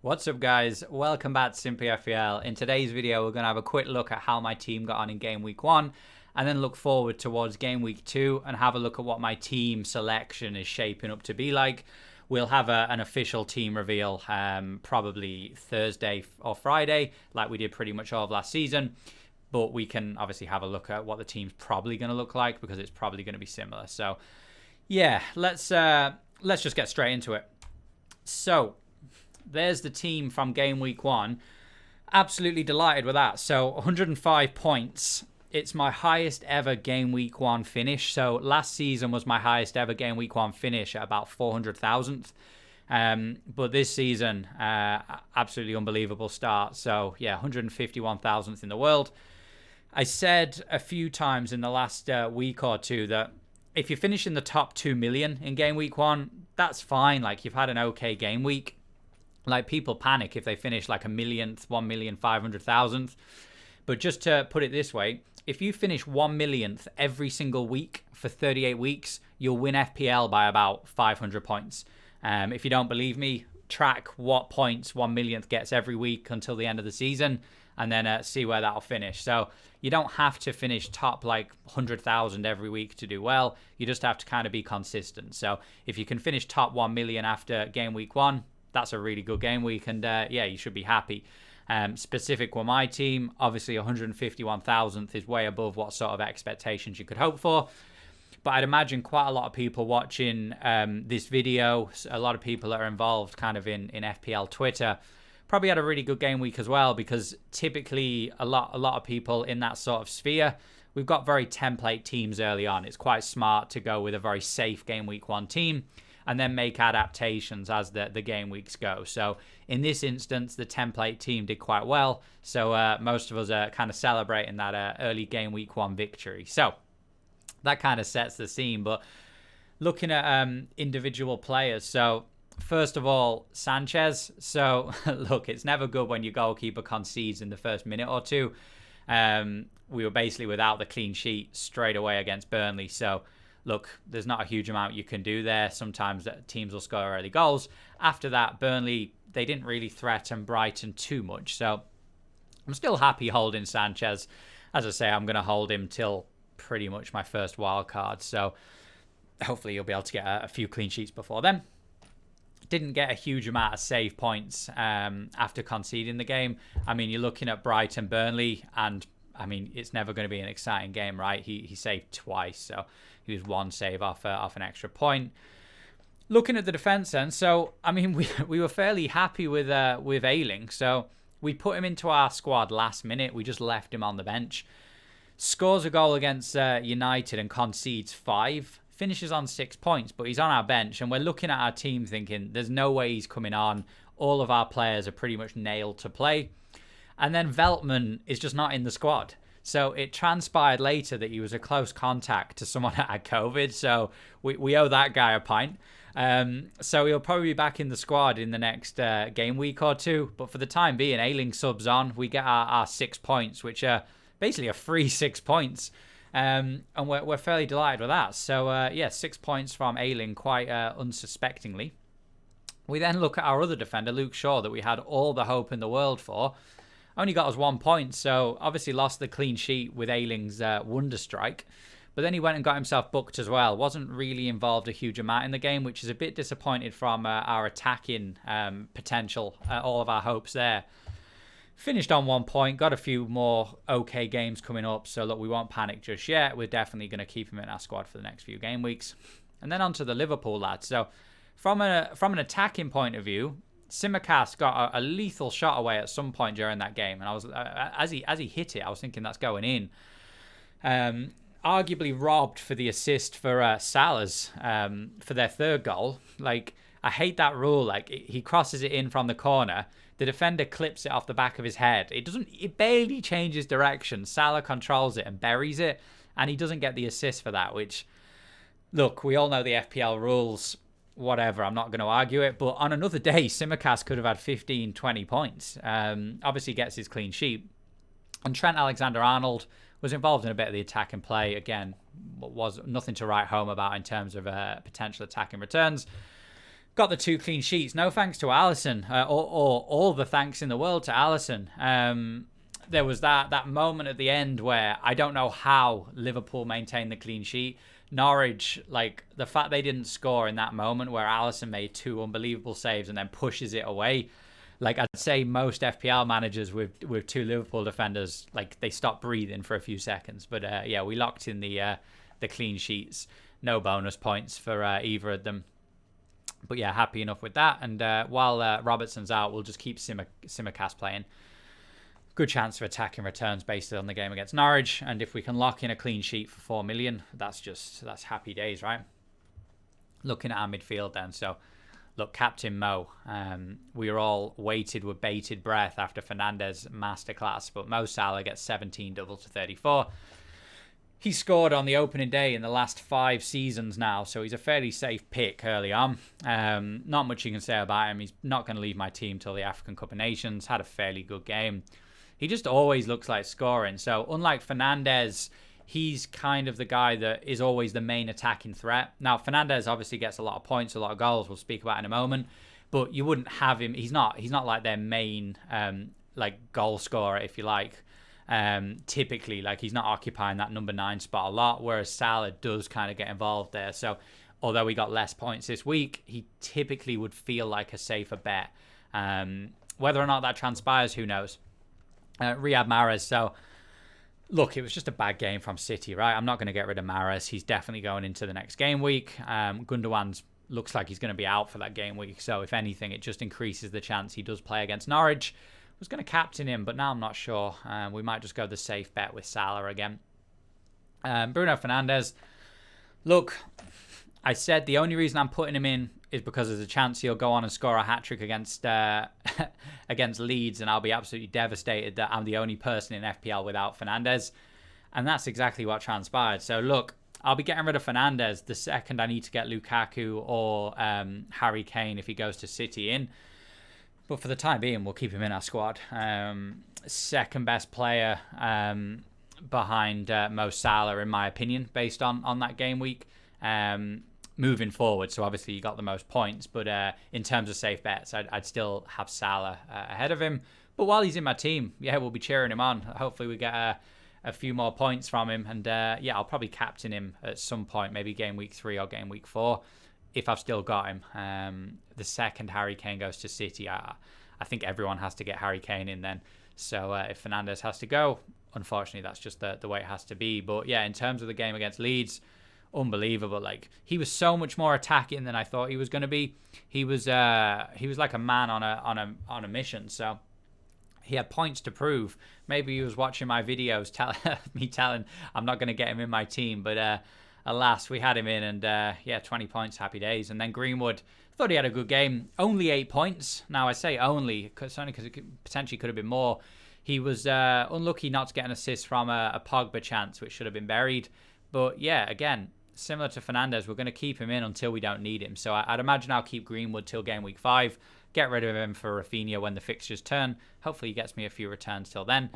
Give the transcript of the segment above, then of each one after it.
What's up, guys? Welcome back to Simply FPL. In today's video, we're going to have a quick look at how my team got on in game week 1 and then look forward towards game week 2 and have a look at what my team selection is shaping up to be like. We'll have an official team reveal probably Thursday or Friday, like we did pretty much all of last season. But we can obviously have a look at what the team's probably going to look like because it's probably going to be similar. So, yeah, let's just get straight into it. So, there's the team from game week 1. Absolutely delighted with that. So 105 points. It's my highest ever game week 1 finish. So last season was my highest ever game week 1 finish at about 400,000. But this season, absolutely unbelievable start. So yeah, 151,000th in the world. I said a few times in the last week or two that if you finish in the top 2 million in game week 1, that's fine. Like, you've had an okay game week. Like, people panic if they finish like a millionth, 1,500,000th. But just to put it this way, if you finish 1 millionth every single week for 38 weeks, you'll win FPL by about 500 points. If you don't believe me, track what points 1 millionth gets every week until the end of the season, and then see where that'll finish. So you don't have to finish top like 100,000 every week to do well. You just have to kind of be consistent. So if you can finish top 1 million after game week 1, that's a really good game week, and yeah, you should be happy. Specific with my team, obviously 151,000th is way above what sort of expectations you could hope for. But I'd imagine quite a lot of people watching this video, a lot of people that are involved kind of in FPL Twitter, probably had a really good game week as well, because typically a lot of people in that sort of sphere, we've got very template teams early on. It's quite smart to go with a very safe game week 1 team and then make adaptations as the game weeks go. So in this instance, the template team did quite well. So most of us are kind of celebrating that early game week 1 victory. So that kind of sets the scene. But looking at individual players. So first of all, Sanchez. So look, it's never good when your goalkeeper concedes in the first minute or two. We were basically without the clean sheet straight away against Burnley. So look, there's not a huge amount you can do there. Sometimes teams will score early goals. After that, Burnley, they didn't really threaten Brighton too much. So I'm still happy holding Sanchez. As I say, I'm going to hold him till pretty much my first wild card. So hopefully you'll be able to get a few clean sheets before then. Didn't get a huge amount of save points after conceding the game. I mean, you're looking at Brighton, Burnley, and I mean, it's never going to be an exciting game, right? He saved twice, so he was 1 save off an extra point. Looking at the defense then, so I mean, we were fairly happy with Ayling, so we put him into our squad last minute. We just left him on the bench. Scores a goal against United and concedes 5. Finishes on 6 points, but he's on our bench, and we're looking at our team thinking there's no way he's coming on. All of our players are pretty much nailed to play. And then Veltman is just not in the squad. So it transpired later that he was a close contact to someone that had COVID. So we owe that guy a pint. So he'll probably be back in the squad in the next game week or 2. But for the time being, Ayling subs on. We get our 6 points, which are basically a free 6 points. And we're fairly delighted with that. So yeah, 6 points from Ayling quite unsuspectingly. We then look at our other defender, Luke Shaw, that we had all the hope in the world for. Only got us 1 point, so obviously lost the clean sheet with Ayling's wonder strike. But then he went and got himself booked as well. Wasn't really involved a huge amount in the game, which is a bit disappointed from our attacking potential, all of our hopes there. Finished on 1 point, got a few more okay games coming up, so look, we won't panic just yet. We're definitely going to keep him in our squad for the next few game weeks. And then on to the Liverpool lads. So from an attacking point of view, Simicast got a lethal shot away at some point during that game, and I was as he hit it, I was thinking that's going in. Arguably robbed for the assist for Salah's for their third goal. Like, I hate that rule. Like, he crosses it in from the corner, the defender clips it off the back of his head. It barely changes direction. Salah controls it and buries it, and he doesn't get the assist for that. Which, look, we all know the FPL rules. Whatever, I'm not going to argue it, but on another day, Simicast could have had 15, 20 points. Obviously gets his clean sheet. And Trent Alexander-Arnold was involved in a bit of the attack and play. Again, was nothing to write home about in terms of potential attacking returns. got the 2 clean sheets. No thanks to Alisson, or all the thanks in the world to Alisson. There was that moment at the end where I don't know how Liverpool maintained the clean sheet. Norwich, like the fact they didn't score in that moment where Alisson made 2 unbelievable saves and then pushes it away. Like I'd say most FPL managers with 2 Liverpool defenders, like they stop breathing for a few seconds. But yeah, we locked in the clean sheets. No bonus points for either of them. But yeah, happy enough with that. And while Robertson's out, we'll just keep Simicast playing. Good chance for attacking returns based on the game against Norwich. And if we can lock in a clean sheet for 4 million, that's happy days, right? Looking at our midfield then. So, look, Captain Mo. We were all waited with bated breath after Fernandes masterclass. But Mo Salah gets 17 double to 34. He scored on the opening day in the last 5 seasons now, so he's a fairly safe pick early on. Not much you can say about him. He's not going to leave my team till the African Cup of Nations. Had a fairly good game. He just always looks like scoring. So unlike Fernandes, he's kind of the guy that is always the main attacking threat. Now, Fernandes obviously gets a lot of points, a lot of goals. We'll speak about in a moment. But you wouldn't have him. He's not like their main like goal scorer, if you like. Typically, like he's not occupying that number 9 spot a lot, whereas Salah does kind of get involved there. So although he got less points this week, he typically would feel like a safer bet. Whether or not that transpires, who knows? Riyad Mahrez. So look, it was just a bad game from City, right? I'm not going to get rid of Mahrez. He's definitely going into the next game week. Gundogan's looks like he's going to be out for that game week. So if anything, it just increases the chance he does play against Norwich. Was going to captain him, but now I'm not sure. We might just go the safe bet with Salah again. Bruno Fernandes. Look, I said the only reason I'm putting him in is because there's a chance he'll go on and score a hat-trick against against Leeds, and I'll be absolutely devastated that I'm the only person in FPL without Fernandes. And that's exactly what transpired. So look, I'll be getting rid of Fernandes the second I need to get Lukaku or Harry Kane if he goes to City in. But for the time being, we'll keep him in our squad. Second best player behind Mo Salah, in my opinion, based on that game week. Moving forward, so obviously you got the most points, but in terms of safe bets, I'd still have Salah ahead of him. But while he's in my team, yeah, we'll be cheering him on. Hopefully we get a few more points from him. And yeah, I'll probably captain him at some point, maybe game week 3 or game week 4. If I've still got him. The second Harry Kane goes to City, I think everyone has to get Harry Kane in then. So if Fernandes has to go, unfortunately, that's just the way it has to be. But yeah, in terms of the game against Leeds, unbelievable. Like he was so much more attacking than I thought he was going to be. He was like a man on a mission. So he had points to prove. Maybe he was watching my videos, telling I'm not going to get him in my team, but alas, we had him in, and yeah, 20 points, happy days. And then Greenwood, thought he had a good game. Only 8 points. Now, I say only, because it potentially could have been more. He was unlucky not to get an assist from a Pogba chance, which should have been buried. But yeah, again, similar to Fernandes, we're going to keep him in until we don't need him. So I'd imagine I'll keep Greenwood till game week 5. Get rid of him for Rafinha when the fixtures turn. Hopefully he gets me a few returns till then.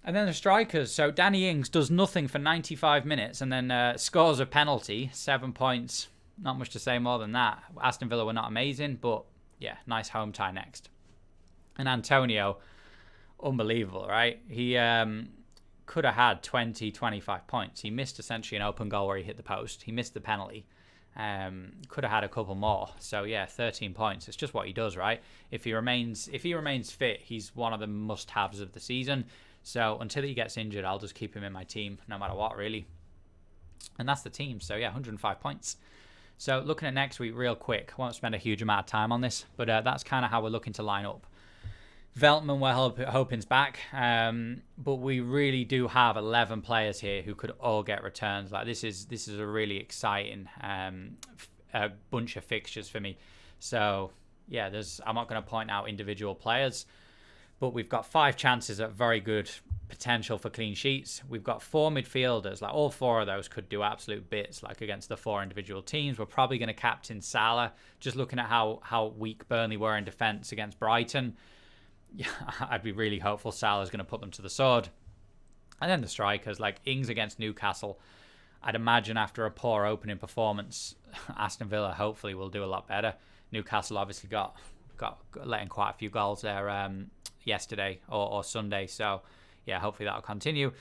And then the strikers. So Danny Ings does nothing for 95 minutes and then scores a penalty. 7 points. Not much to say more than that. Aston Villa were not amazing, but yeah, nice home tie next. And Antonio, unbelievable, right? He could have had 20, 25 points. He missed essentially an open goal where he hit the post. He missed the penalty. Could have had a couple more. So yeah, 13 points. It's just what he does, right? If he remains fit, he's one of the must-haves of the season. So until he gets injured, I'll just keep him in my team, no matter what, really. And that's the team. So yeah, 105 points. So looking at next week real quick. I won't spend a huge amount of time on this, but that's kind of how we're looking to line up. Veltman, we're hoping's back, but we really do have 11 players here who could all get returns. Like this is a really exciting a bunch of fixtures for me. So yeah, I'm not going to point out individual players, but we've got 5 chances at very good potential for clean sheets. We've got 4 midfielders. Like all 4 of those could do absolute bits. Like against the 4 individual teams, we're probably going to captain Salah. Just looking at how weak Burnley were in defence against Brighton. Yeah, I'd be really hopeful Salah's going to put them to the sword. And then the strikers, like Ings against Newcastle. I'd imagine after a poor opening performance, Aston Villa hopefully will do a lot better. Newcastle obviously got letting quite a few goals there yesterday or Sunday. So, yeah, hopefully that'll continue.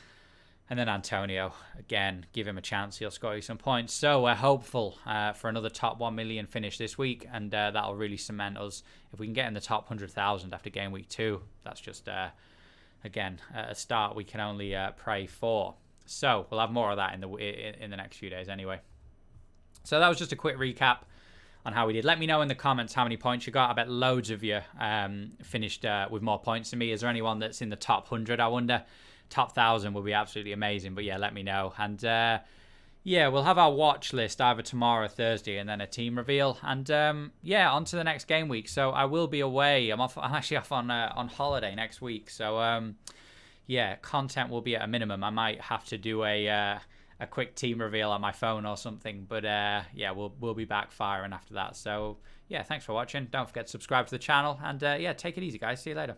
And then Antonio, again, give him a chance. He'll score you some points. So we're hopeful for another top 1 million finish this week. And that'll really cement us. If we can get in the top 100,000 after game week 2, that's just, again, a start we can only pray for. So we'll have more of that in the next few days anyway. So that was just a quick recap on how we did. Let me know in the comments how many points you got. I bet loads of you finished with more points than me. Is there anyone that's in the top 100, I wonder? Top 1,000 would be absolutely amazing. But yeah, let me know. And yeah, we'll have our watch list either tomorrow or Thursday and then a team reveal. And yeah, on to the next game week. So I will be away. I'm actually off on holiday next week. So yeah, content will be at a minimum. I might have to do a quick team reveal on my phone or something. But yeah, we'll be back firing after that. So yeah, thanks for watching. Don't forget to subscribe to the channel. And yeah, take it easy, guys. See you later.